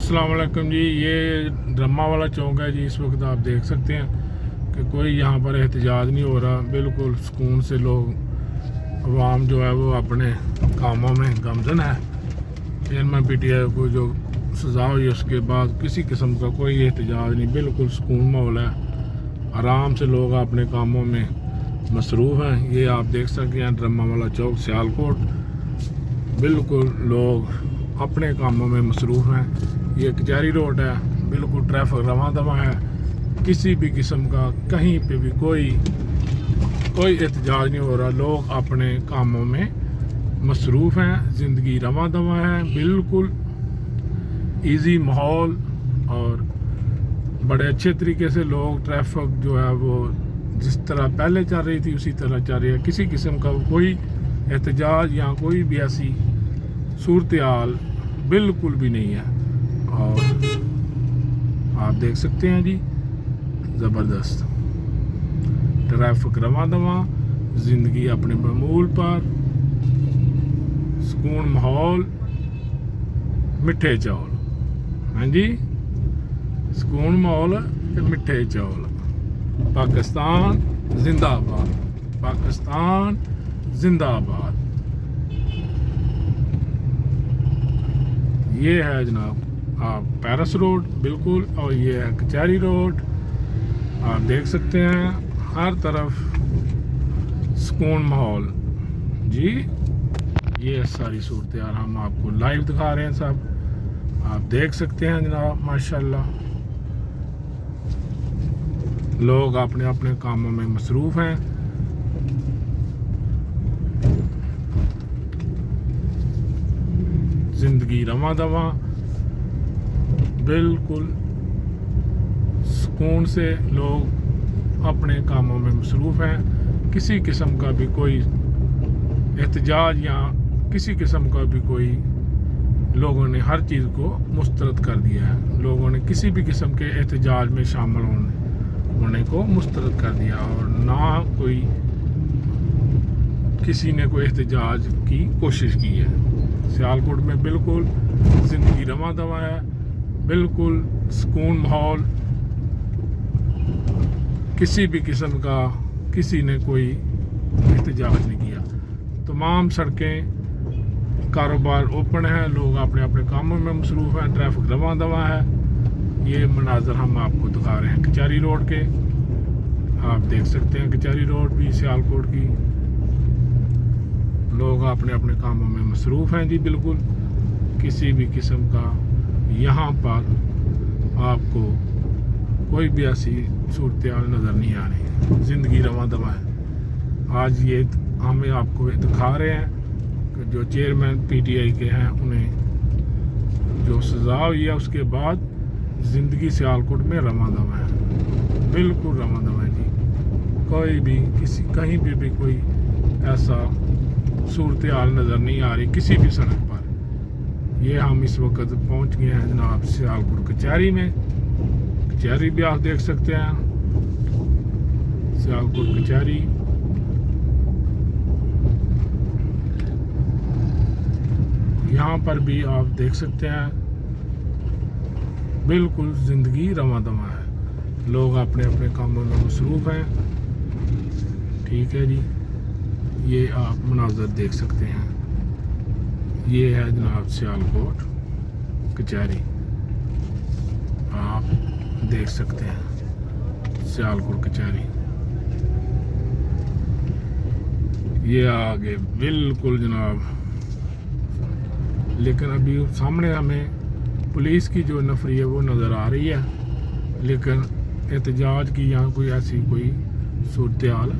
अस्सलाम वालेकुम जी। ये ड्रामा वाला चौक है जी। इस वक्त आप देख सकते हैं कि कोई यहाँ पर एहतजाज नहीं हो रहा। बिल्कुल सुकून से लोग अवाम जो है वो अपने कामों में गमजन है। चेयरमैन PTI को जो सज़ा हुई उसके बाद किसी किस्म का कोई एहतजाज नहीं, बिल्कुल सुकून माहौल है। आराम से लोग अपने कामों में मसरूफ़ हैं। ये आप देख सकते हैं ड्रामा वाला चौक सियालकोट, बिल्कुल लोग अपने कामों में मसरूफ़ हैं। ये कचहरी रोड है, बिल्कुल ट्रैफिक रवां दवा है। किसी भी किस्म का कहीं पे भी कोई एहतजाज नहीं हो रहा। लोग अपने कामों में मसरूफ़ हैं। ज़िंदगी रवां दवा है, बिल्कुल इजी माहौल और बड़े अच्छे तरीके से लोग ट्रैफिक जो है वो जिस तरह पहले चल रही थी उसी तरह चल रही है। किसी किस्म का कोई एहतजाज या कोई भी ऐसी सूरत हाल बिल्कुल भी नहीं है। और आप देख सकते हैं जी, ज़बरदस्त ट्रैफिक रवां दवा, ज़िंदगी अपने मामूल पर, सुकून माहौल, मिठे चौल। हाँ जी, सुकून माहौल ते मिठे चौल। पाकिस्तान जिंदाबाद, पाकिस्तान जिंदाबाद। ये है जनाब आप पैरिस रोड बिल्कुल, और ये है कचहरी रोड। आप देख सकते हैं हर तरफ सुकून माहौल जी। ये सारी सूरत यार हम आपको लाइव दिखा रहे हैं सब। आप देख सकते हैं जनाब, माशाल्लाह लोग अपने अपने कामों में मसरूफ़ हैं। ज़िंदगी रवां दवा, बिल्कुल सुकून से लोग अपने कामों में मसरूफ़ हैं। किसी किस्म का भी कोई एहतजाज या किसी किस्म का भी कोई, लोगों ने हर चीज़ को मुस्तरद कर दिया है। लोगों ने किसी भी किस्म के एहतजाज में शामिल होने को मुस्तरद कर दिया, और ना कोई किसी ने कोई एहतजाज की कोशिश की है। सियालकोट में बिल्कुल ज़िंदगी रवां दवा है, बिल्कुल सुकून माहौल। किसी भी किस्म का किसी ने कोई एहतजाज नहीं किया। तमाम सड़कें कारोबार ओपन है, लोग अपने अपने कामों में मसरूफ़ हैं। ट्रैफिक रवां दवा है। ये मनाजर हम आपको दिखा रहे हैं कचहरी रोड के। आप देख सकते हैं कचहरी रोड भी सियालकोट की। लोग अपने अपने कामों में मसरूफ़ हैं जी। बिल्कुल किसी भी किस्म का यहाँ पर आपको कोई भी ऐसी सूरत हाल नज़र नहीं आ रही है। ज़िंदगी रवां दवा है। आज ये हमें आपको दिखा रहे हैं कि जो चेयरमैन PTI के हैं उन्हें जो सज़ा हुई है उसके बाद ज़िंदगी सियालकोट में रवां दवा है, बिल्कुल रवां दवा है जी। कोई भी किसी कहीं भी कोई ऐसा सूरत हाल नज़र नहीं आ रही किसी भी सड़क पर। ये हम इस वक्त पहुंच गए हैं जनाब सियालकोट कचहरी में। कचहरी भी आप देख सकते हैं, सियालकोट कचहरी। यहाँ पर भी आप देख सकते हैं बिल्कुल ज़िंदगी रवां दवा है। लोग अपने अपने कामों में मसरूफ़ हैं। ठीक है जी, ये आप मनाज़र देख सकते हैं। ये है जनाब सियालकोट कचहरी। आप देख सकते हैं सियालकोट कचहरी। ये आगे बिल्कुल जनाब, लेकिन अभी सामने हमें पुलिस की जो नफरी है वो नज़र आ रही है, लेकिन एहतजाज की यहाँ कोई ऐसी कोई सूरत हाल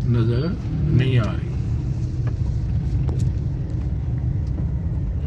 नज़र नहीं आ रही।